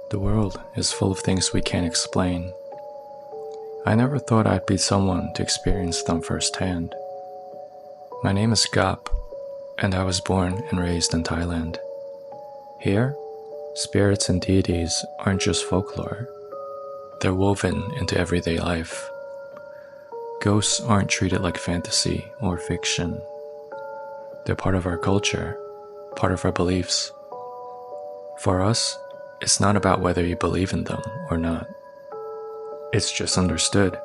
The world is full of things we can't explain. I never thought I'd be someone to experience them firsthand. My name is Gap, and I was born and raised in Thailand. Here, spirits and deities aren't just folklore. They're woven into everyday life. Ghosts aren't treated like fantasy or fiction. They're part of our culture, part of our beliefs. For us, it's not about whether you believe in them or not. It's just understood.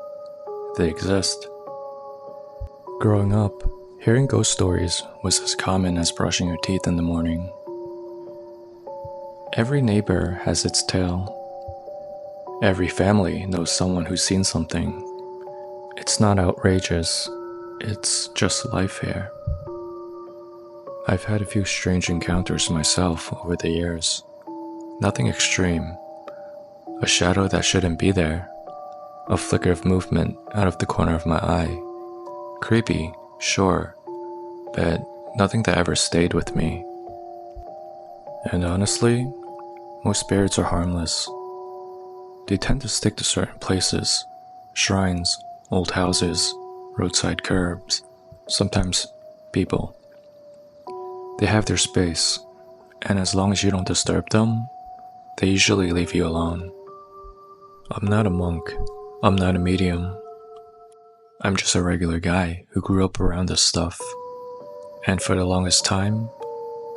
They exist. Growing up, hearing ghost stories was as common as brushing your teeth in the morning. Every neighbor has its tale. Every family knows someone who's seen something. It's not outrageous, it's just life here. I've had a few strange encounters myself over the years. Nothing extreme. A shadow that shouldn't be there. A flicker of movement out of the corner of my eye. Creepy, sure, but nothing that ever stayed with me. And honestly, most spirits are harmless. They tend to stick to certain places, shrines, old houses, roadside curbs, sometimes people. They have their space, and as long as you don't disturb them, they usually leave you alone. I'm not a monk. I'm not a medium. I'm just a regular guy who grew up around this stuff. And for the longest time,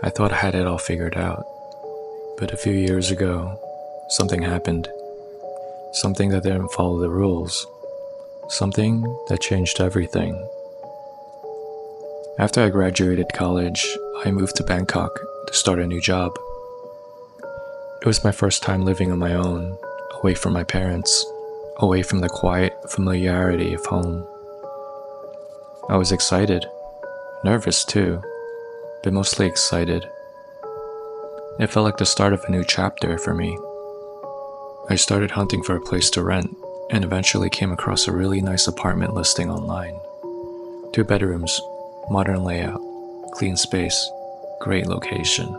I thought I had it all figured out. But a few years ago, something happened. Something that didn't follow the rules. Something that changed everything. After I graduated college, I moved to Bangkok to start a new job. It was my first time living on my own, away from my parents, away from the quiet familiarity of home. I was excited, nervous too, but mostly excited. It felt like the start of a new chapter for me. I started hunting for a place to rent and eventually came across a really nice apartment listing online. 2 bedrooms, modern layout, clean space, great location.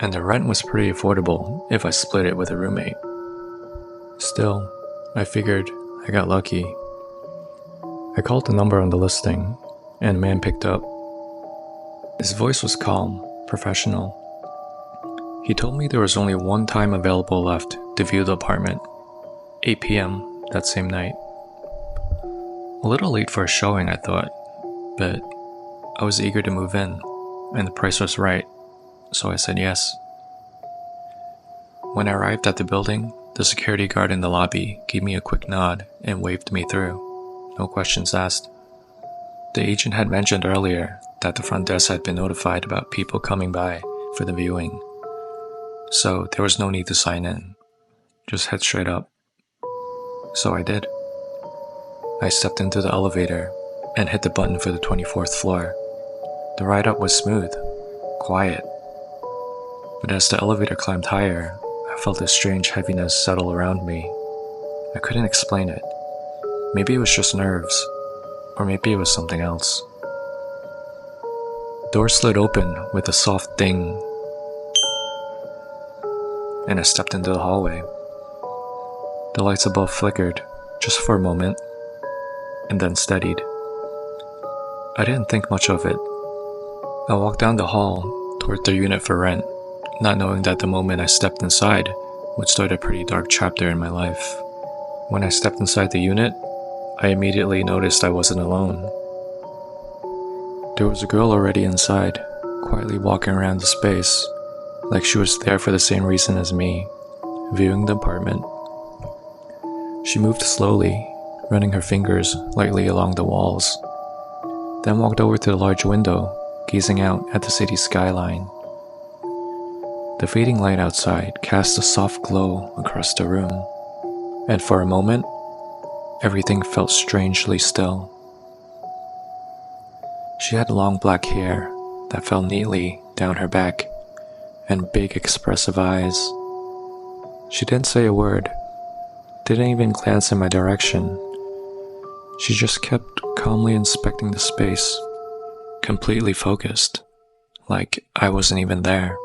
And the rent was pretty affordable if I split it with a roommate. Still, I figured I got lucky. I called the number on the listing, and a man picked up. His voice was calm, professional. He told me there was only one time available left to view the apartment, 8 p.m. that same night. A little late for a showing, I thought, but I was eager to move in, and the price was right, so I said yes. When I arrived at the building, the security guard in the lobby gave me a quick nod and waved me through, no questions asked. The agent had mentioned earlier that the front desk had been notified about people coming by for the viewing, so there was no need to sign in, just head straight up. So I did. I stepped into the elevator and hit the button for the 24th floor. The ride up was smooth, quiet, but as the elevator climbed higher, I felt a strange heaviness settle around me. I couldn't explain it. Maybe it was just nerves, or maybe it was something else. The door slid open with a soft ding, and I stepped into the hallway. The lights above flickered, just for a moment, and then steadied. I didn't think much of it. I walked down the hall toward the unit for rent, not knowing that the moment I stepped inside would start a pretty dark chapter in my life. When I stepped inside the unit, I immediately noticed I wasn't alone. There was a girl already inside, quietly walking around the space, like she was there for the same reason as me, viewing the apartment. She moved slowly, running her fingers lightly along the walls, then walked over to the large window, gazing out at the city skyline. The fading light outside cast a soft glow across the room, and for a moment, everything felt strangely still. She had long black hair that fell neatly down her back, and big expressive eyes. She didn't say a word, didn't even glance in my direction. She just kept calmly inspecting the space, completely focused, like I wasn't even there.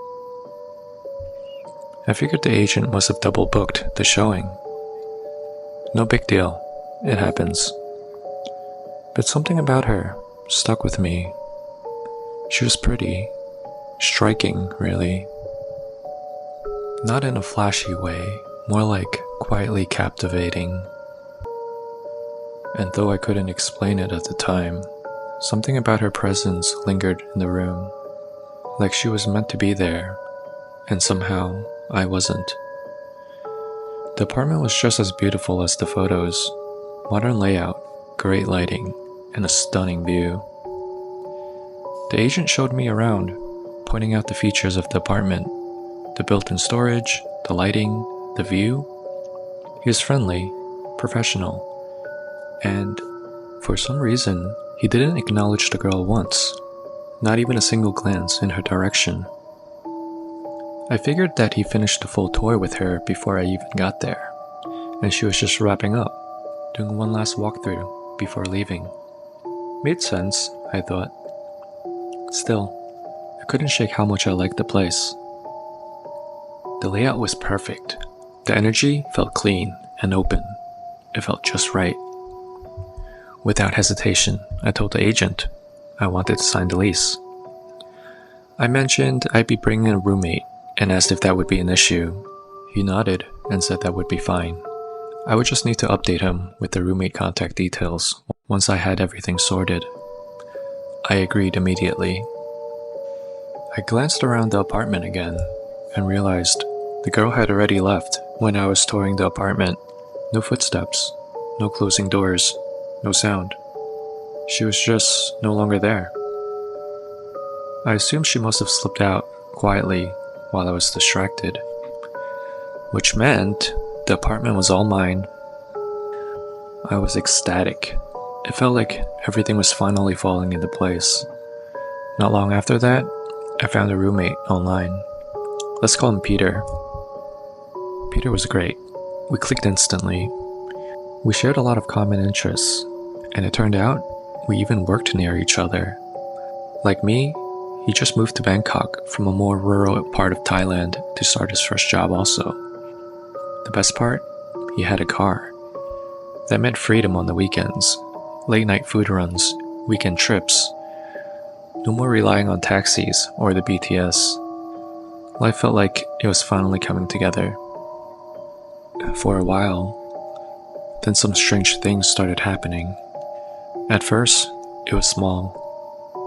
I figured the agent must have double booked the showing. No big deal, it happens. But something about her stuck with me. She was pretty, striking, really. Not in a flashy way, more like quietly captivating. And though I couldn't explain it at the time, something about her presence lingered in the room, like she was meant to be there, and somehow I wasn't. The apartment was just as beautiful as the photos. Modern layout, great lighting, and a stunning view. The agent showed me around, pointing out the features of the apartment, the built-in storage, the lighting, the view. He was friendly, professional, and for some reason, he didn't acknowledge the girl once, not even a single glance in her direction. I figured that he finished the full tour with her before I even got there, and she was just wrapping up, doing one last walkthrough before leaving. Made sense, I thought. Still, I couldn't shake how much I liked the place. The layout was perfect. The energy felt clean and open. It felt just right. Without hesitation, I told the agent I wanted to sign the lease. I mentioned I'd be bringing a roommate and asked if that would be an issue. He nodded and said that would be fine. I would just need to update him with the roommate contact details once I had everything sorted. I agreed immediately. I glanced around the apartment again and realized the girl had already left when I was touring the apartment. No footsteps, no closing doors, no sound. She was just no longer there. I assumed she must have slipped out quietly while I was distracted, which meant the apartment was all mine. I was ecstatic. It felt like everything was finally falling into place. Not long after that, I found a roommate online. Let's call him Peter. Peter was great. We clicked instantly. We shared a lot of common interests, and it turned out we even worked near each other. Like me, he just moved to Bangkok from a more rural part of Thailand to start his first job also. The best part? He had a car. That meant freedom on the weekends, late night food runs, weekend trips. No more relying on taxis or the BTS. Life felt like it was finally coming together. For a while, then some strange things started happening. At first, it was small.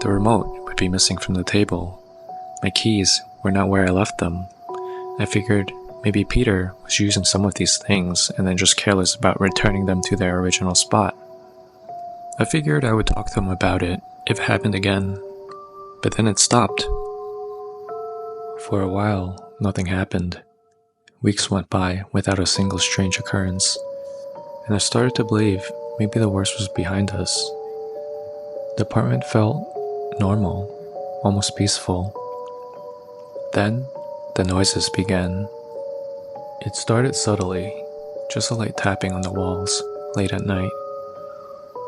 The remote would be missing from the table. My keys were not where I left them. I figured maybe Peter was using some of these things and then just careless about returning them to their original spot. I figured I would talk to him about it if it happened again, but then it stopped. For a while, nothing happened. Weeks went by without a single strange occurrence, and I started to believe maybe the worst was behind us. The apartment felt normal, almost peaceful. Then, the noises began. It started subtly, just a light tapping on the walls, late at night.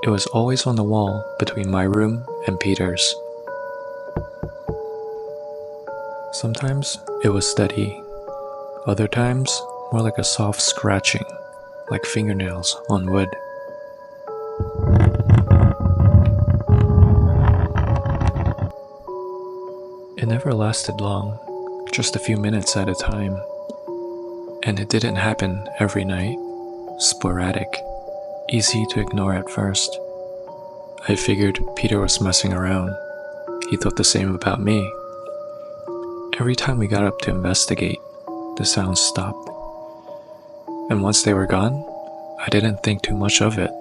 It was always on the wall between my room and Peter's. Sometimes it was steady, other times more like a soft scratching, like fingernails on wood. It never lasted long, just a few minutes at a time. And it didn't happen every night, sporadic, easy to ignore at first. I figured Peter was messing around. He thought the same about me. Every time we got up to investigate, the sounds stopped. And once they were gone, I didn't think too much of it.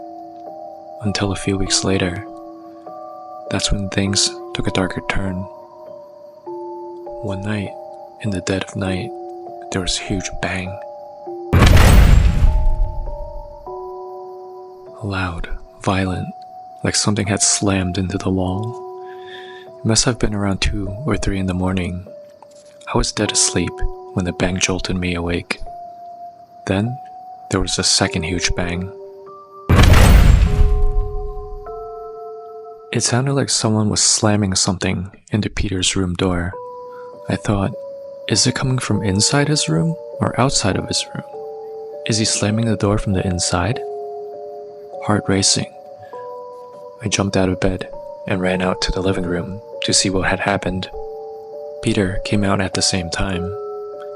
Until a few weeks later. That's when things took a darker turn. One night, in the dead of night, there was a huge bang. Loud, violent, like something had slammed into the wall. It must have been around 2 or 3 in the morning. I was dead asleep when the bang jolted me awake. Then, there was a second huge bang. It sounded like someone was slamming something into Peter's room door. I thought, Is it coming from inside his room or outside of his room? Is he slamming the door from the inside? Heart racing. I jumped out of bed and ran out to the living room to see what had happened. Peter came out at the same time.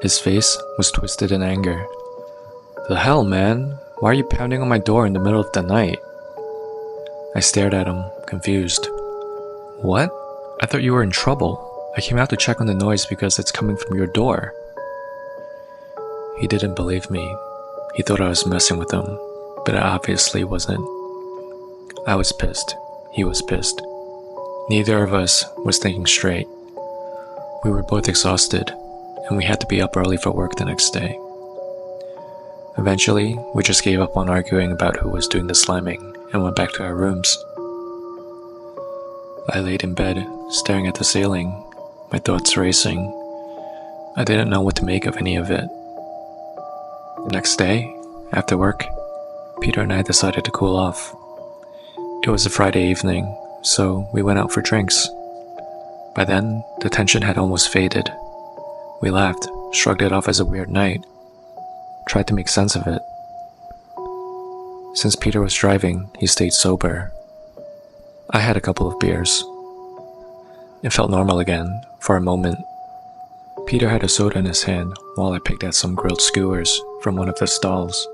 His face was twisted in anger. The hell, man? Why are you pounding on my door in the middle of the night? I stared at him, confused. What? I thought you were in trouble. I came out to check on the noise because it's coming from your door. He didn't believe me. He thought I was messing with him, but I obviously wasn't. I was pissed. He was pissed. Neither of us was thinking straight. We were both exhausted, and we had to be up early for work the next day. Eventually, we just gave up on arguing about who was doing the slamming and went back to our rooms. I laid in bed, staring at the ceiling, my thoughts racing. I didn't know what to make of any of it. The next day, after work, Peter and I decided to cool off. It was a Friday evening, so we went out for drinks. By then, the tension had almost faded. We laughed, shrugged it off as a weird night, tried to make sense of it. Since Peter was driving, he stayed sober. I had a couple of beers. It felt normal again, for a moment. Peter had a soda in his hand while I picked at some grilled skewers from one of the stalls.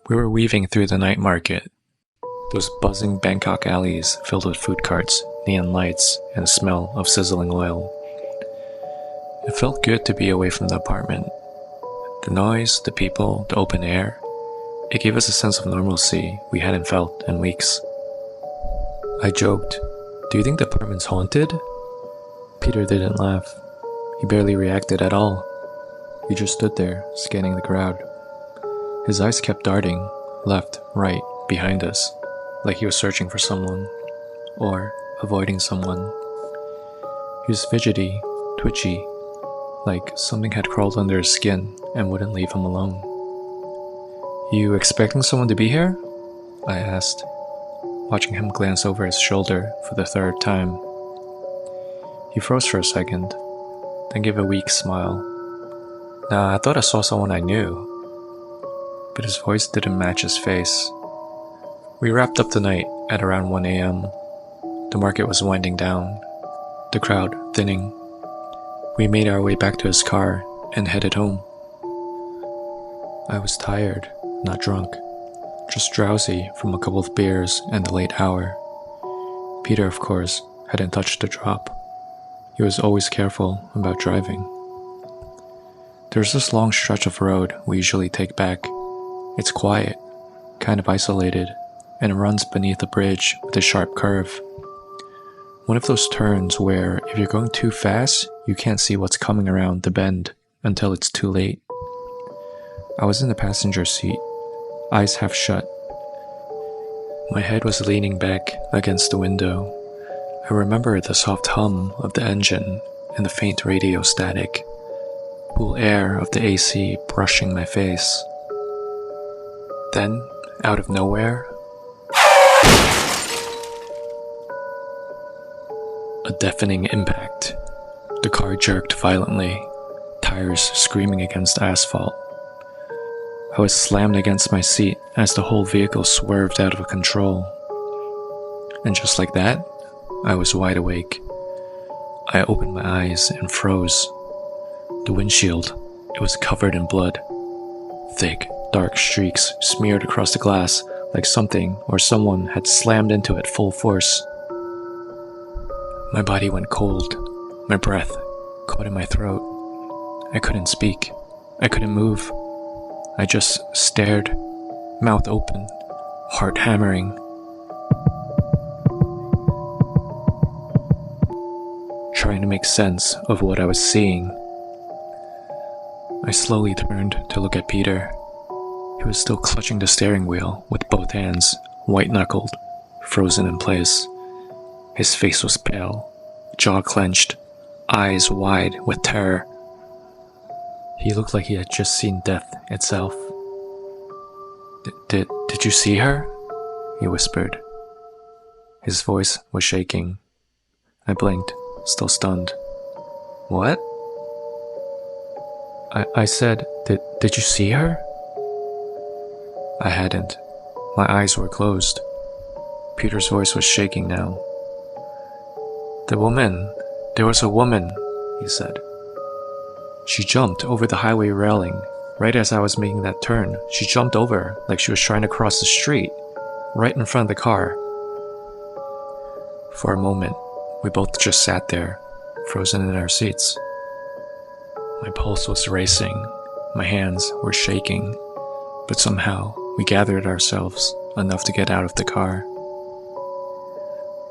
We were weaving through the night market, those buzzing Bangkok alleys filled with food carts, neon lights, and the smell of sizzling oil. It felt good to be away from the apartment. The noise, the people, the open air, it gave us a sense of normalcy we hadn't felt in weeks. I joked, "Do you think the apartment's haunted?" Peter didn't laugh. He barely reacted at all. He just stood there, scanning the crowd. His eyes kept darting, left, right, behind us, like he was searching for someone, or avoiding someone. He was fidgety, twitchy, like something had crawled under his skin and wouldn't leave him alone. "You expecting someone to be here?" I asked, watching him glance over his shoulder for the third time. He froze for a second, then gave a weak smile. "Nah, I thought I saw someone I knew." But his voice didn't match his face. We wrapped up the night at around 1 a.m. The market was winding down, the crowd thinning. We made our way back to his car and headed home. I was tired, not drunk, just drowsy from a couple of beers and the late hour. Peter, of course, hadn't touched a drop. He was always careful about driving. There's this long stretch of road we usually take back. It's quiet, kind of isolated, and it runs beneath a bridge with a sharp curve. One of those turns where if you're going too fast, you can't see what's coming around the bend until it's too late. I was in the passenger seat, eyes half shut. My head was leaning back against the window. I remember the soft hum of the engine and the faint radio static, cool air of the AC brushing my face. Then, out of nowhere, a deafening impact. The car jerked violently, tires screaming against asphalt. I was slammed against my seat as the whole vehicle swerved out of control. And just like that, I was wide awake. I opened my eyes and froze. The windshield, it was covered in blood. Thick, dark streaks smeared across the glass like something or someone had slammed into it full force. My body went cold. My breath caught in my throat. I couldn't speak. I couldn't move. I just stared, mouth open, heart hammering. Trying to make sense of what I was seeing. I slowly turned to look at Peter. He was still clutching the steering wheel with both hands, white-knuckled, frozen in place. His face was pale, jaw clenched, eyes wide with terror. He looked like he had just seen death itself. Did you see her?" he whispered. His voice was shaking. I blinked, still stunned. "What?" I said, did you see her? I hadn't. My eyes were closed. Peter's voice was shaking now. There was a woman, he said. She jumped over the highway railing. Right as I was making that turn, she jumped over like she was trying to cross the street, right in front of the car. For a moment, we both just sat there, frozen in our seats. My pulse was racing, my hands were shaking, but somehow we gathered ourselves enough to get out of the car.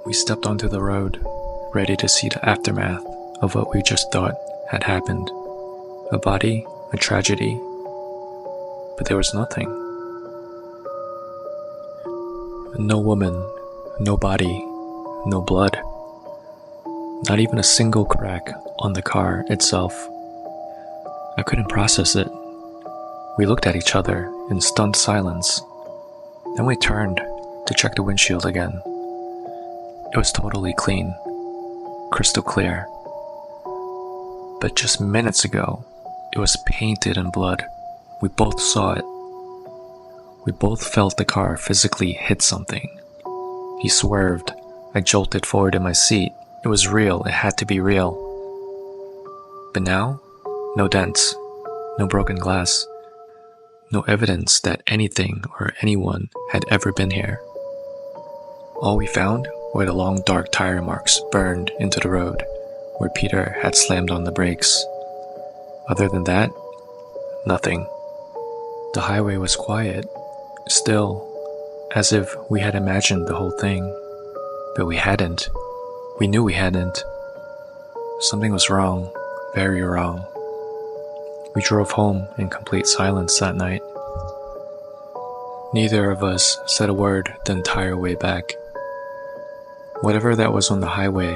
We stepped onto the road, ready to see the aftermath of what we just thought had happened. A body, a tragedy, but there was nothing. No woman, no body, no blood. Not even a single crack on the car itself. I couldn't process it. We looked at each other in stunned silence. Then we turned to check the windshield again. It was totally clean, crystal clear. But just minutes ago, it was painted in blood. We both saw it. We both felt the car physically hit something. He swerved. I jolted forward in my seat. It was real. It had to be real. But now, no dents, no broken glass, no evidence that anything or anyone had ever been here. All we found were the long dark tire marks burned into the road where Peter had slammed on the brakes. Other than that, nothing. The highway was quiet, still, as if we had imagined the whole thing. But we hadn't. We knew we hadn't. Something was wrong, very wrong. We drove home in complete silence that night. Neither of us said a word the entire way back. Whatever that was on the highway,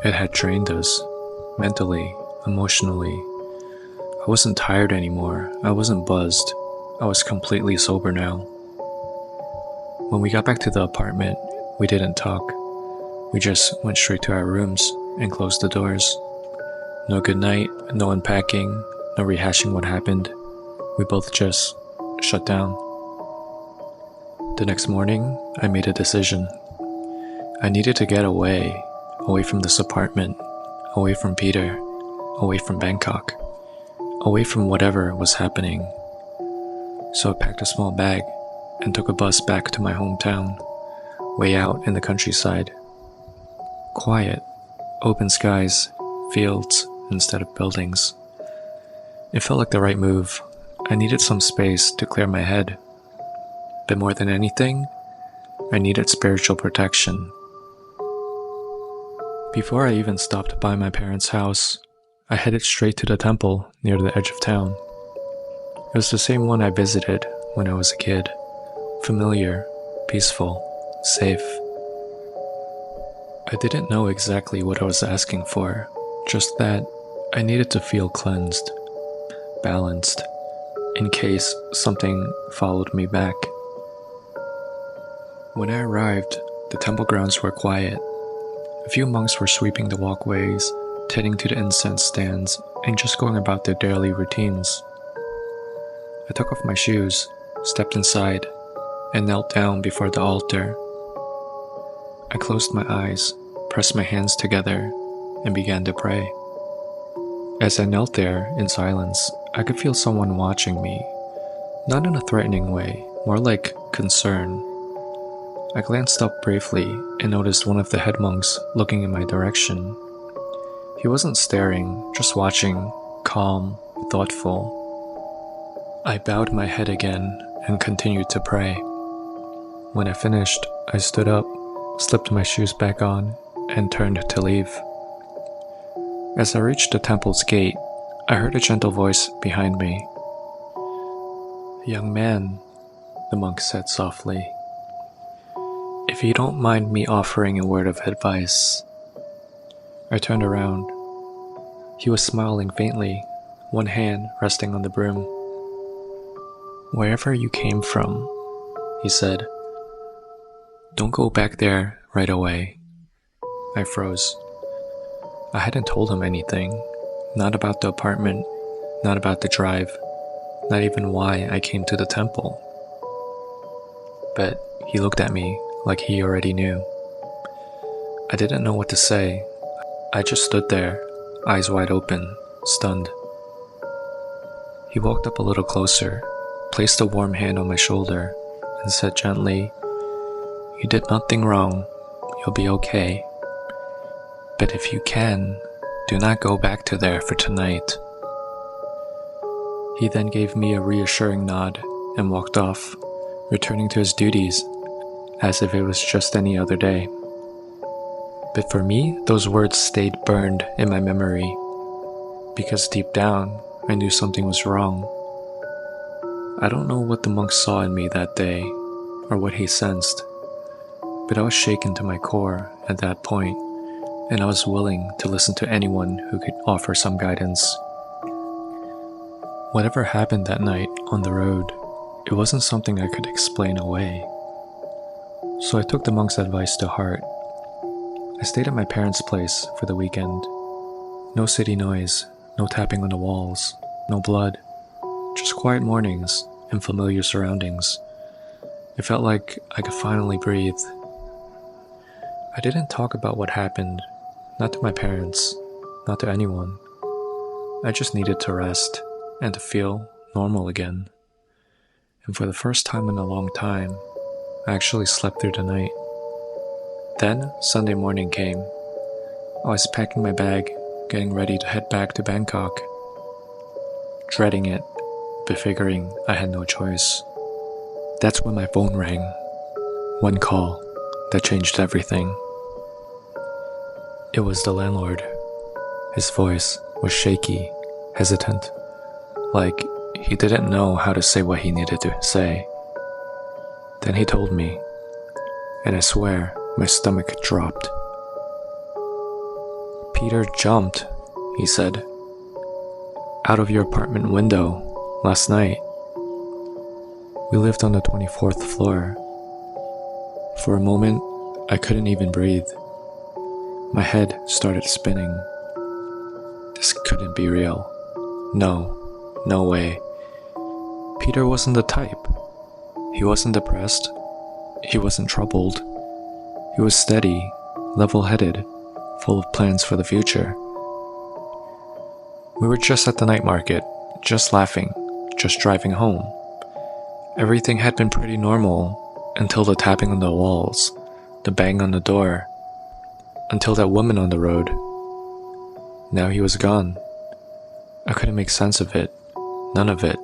it had drained us, mentally, emotionally. I wasn't tired anymore. I wasn't buzzed. I was completely sober now. When we got back to the apartment, we didn't talk. We just went straight to our rooms and closed the doors. No goodnight, no unpacking, no rehashing what happened. We both just shut down. The next morning, I made a decision. I needed to get away from this apartment, away from Peter, away from Bangkok, away from whatever was happening. So I packed a small bag and took a bus back to my hometown, way out in the countryside. Quiet, open skies, fields instead of buildings. It felt like the right move. I needed some space to clear my head. But more than anything, I needed spiritual protection. Before I even stopped by my parents' house, I headed straight to the temple near the edge of town. It was the same one I visited when I was a kid. Familiar, peaceful, safe. I didn't know exactly what I was asking for, just that I needed to feel cleansed, balanced, in case something followed me back. When I arrived, the temple grounds were quiet. A few monks were sweeping the walkways, tending to the incense stands, and just going about their daily routines. I took off my shoes, stepped inside, and knelt down before the altar. I closed my eyes, pressed my hands together, and began to pray. As I knelt there in silence, I could feel someone watching me, not in a threatening way, more like concern. I glanced up briefly and noticed one of the head monks looking in my direction. He wasn't staring, just watching, calm, thoughtful. I bowed my head again and continued to pray. When I finished, I stood up, slipped my shoes back on, and turned to leave. As I reached the temple's gate, I heard a gentle voice behind me. "Young man," the monk said softly, "if you don't mind me offering a word of advice." I turned around. He was smiling faintly, one hand resting on the broom. "Wherever you came from," he said, "don't go back there right away." I froze. I hadn't told him anything, not about the apartment, not about the drive, not even why I came to the temple. But he looked at me like he already knew. I didn't know what to say. I just stood there, eyes wide open, stunned. He walked up a little closer, placed a warm hand on my shoulder, and said gently, "You did nothing wrong. You'll be okay. But if you can, do not go back to there for tonight." He then gave me a reassuring nod and walked off, returning to his duties, as if it was just any other day. But for me, those words stayed burned in my memory, because deep down, I knew something was wrong. I don't know what the monk saw in me that day, or what he sensed, but I was shaken to my core at that point, and I was willing to listen to anyone who could offer some guidance. Whatever happened that night on the road, it wasn't something I could explain away. So I took the monk's advice to heart. I stayed at my parents' place for the weekend. No city noise, no tapping on the walls, no blood, just quiet mornings and familiar surroundings. It felt like I could finally breathe. I didn't talk about what happened, not to my parents, not to anyone. I just needed to rest and to feel normal again. And for the first time in a long time, I actually slept through the night. Then Sunday morning came. I was packing my bag, getting ready to head back to Bangkok. Dreading it, but figuring I had no choice. That's when my phone rang. One call that changed everything. It was the landlord. His voice was shaky, hesitant, like he didn't know how to say what he needed to say. Then he told me, and I swear my stomach dropped. "Peter jumped," he said, "out of your apartment window last night." We lived on the 24th floor. For a moment, I couldn't even breathe. My head started spinning. This couldn't be real. No way. Peter wasn't the type. He wasn't depressed. He wasn't troubled. He was steady, level-headed, full of plans for the future. We were just at the night market, just laughing, just driving home. Everything had been pretty normal until the tapping on the walls, the bang on the door, until that woman on the road. Now he was gone. I couldn't make sense of it, none of it.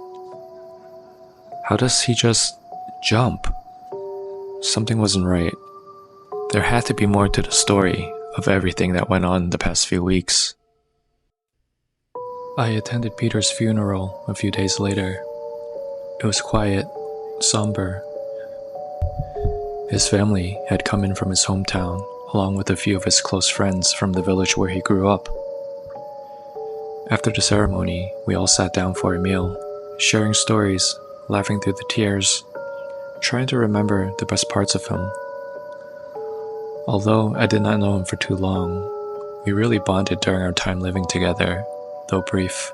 How does he just jump? Something wasn't right. There had to be more to the story of everything that went on the past few weeks. I attended Peter's funeral a few days later. It was quiet, somber. His family had come in from his hometown, along with a few of his close friends from the village where he grew up. After the ceremony, we all sat down for a meal, sharing stories, laughing through the tears, trying to remember the best parts of him. Although I did not know him for too long, we really bonded during our time living together, though brief.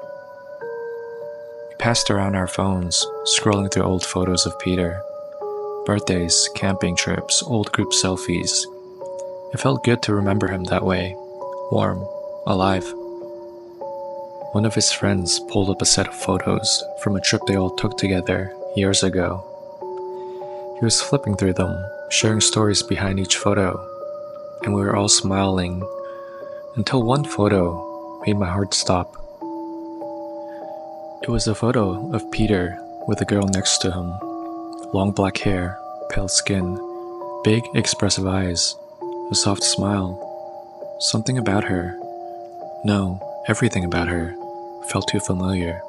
We passed around our phones, scrolling through old photos of Peter. Birthdays, camping trips, old group selfies. It felt good to remember him that way, warm, alive. One of his friends pulled up a set of photos from a trip they all took together years ago. He was flipping through them, sharing stories behind each photo, and we were all smiling until one photo made my heart stop. It was a photo of Peter with a girl next to him. Long black hair, pale skin, big expressive eyes, a soft smile. Something about her, no, everything about her, felt too familiar.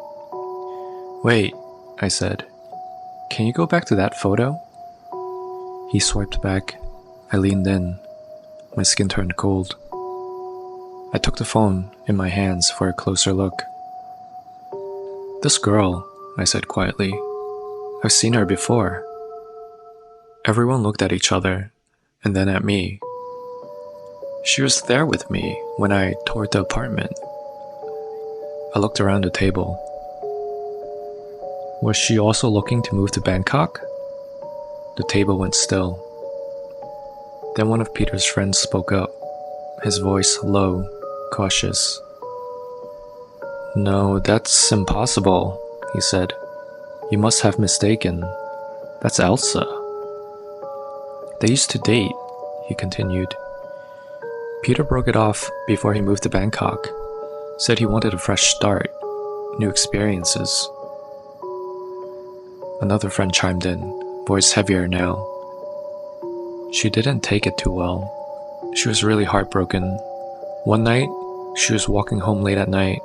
"Wait," I said. "Can you go back to that photo?" He swiped back. I leaned in. My skin turned cold. I took the phone in my hands for a closer look. "This girl," I said quietly. "I've seen her before." Everyone looked at each other, and then at me. She was there with me when I toured the apartment. I looked around the table. Was she also looking to move to Bangkok? The table went still. Then one of Peter's friends spoke up, his voice low, cautious. "No, that's impossible," he said. "You must have mistaken. That's Elsa." "They used to date," he continued. Peter broke it off before he moved to Bangkok, said he wanted a fresh start, new experiences. Another friend chimed in, voice heavier now. She didn't take it too well. She was really heartbroken. One night, she was walking home late at night,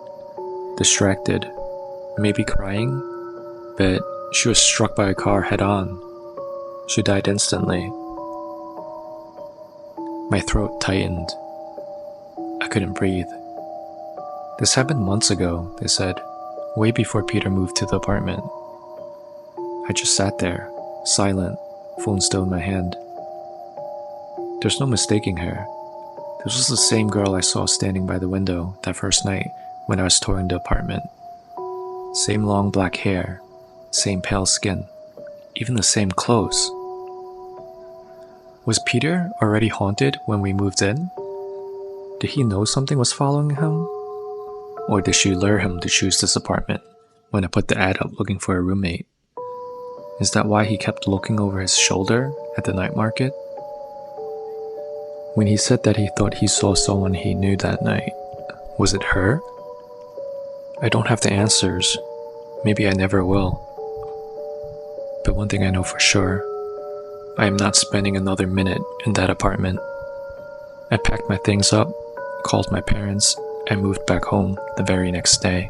distracted, maybe crying, but she was struck by a car head-on. She died instantly. My throat tightened. I couldn't breathe. This happened months ago, they said, way before Peter moved to the apartment. I just sat there, silent, phone still in my hand. There's no mistaking her. This was the same girl I saw standing by the window that first night when I was touring the apartment. Same long black hair, same pale skin, even the same clothes. Was Peter already haunted when we moved in? Did he know something was following him? Or did she lure him to choose this apartment when I put the ad up looking for a roommate? Is that why he kept looking over his shoulder at the night market? When he said that he thought he saw someone he knew that night, was it her? I don't have the answers. Maybe I never will. But one thing I know for sure, I am not spending another minute in that apartment. I packed my things up, called my parents, and moved back home the very next day.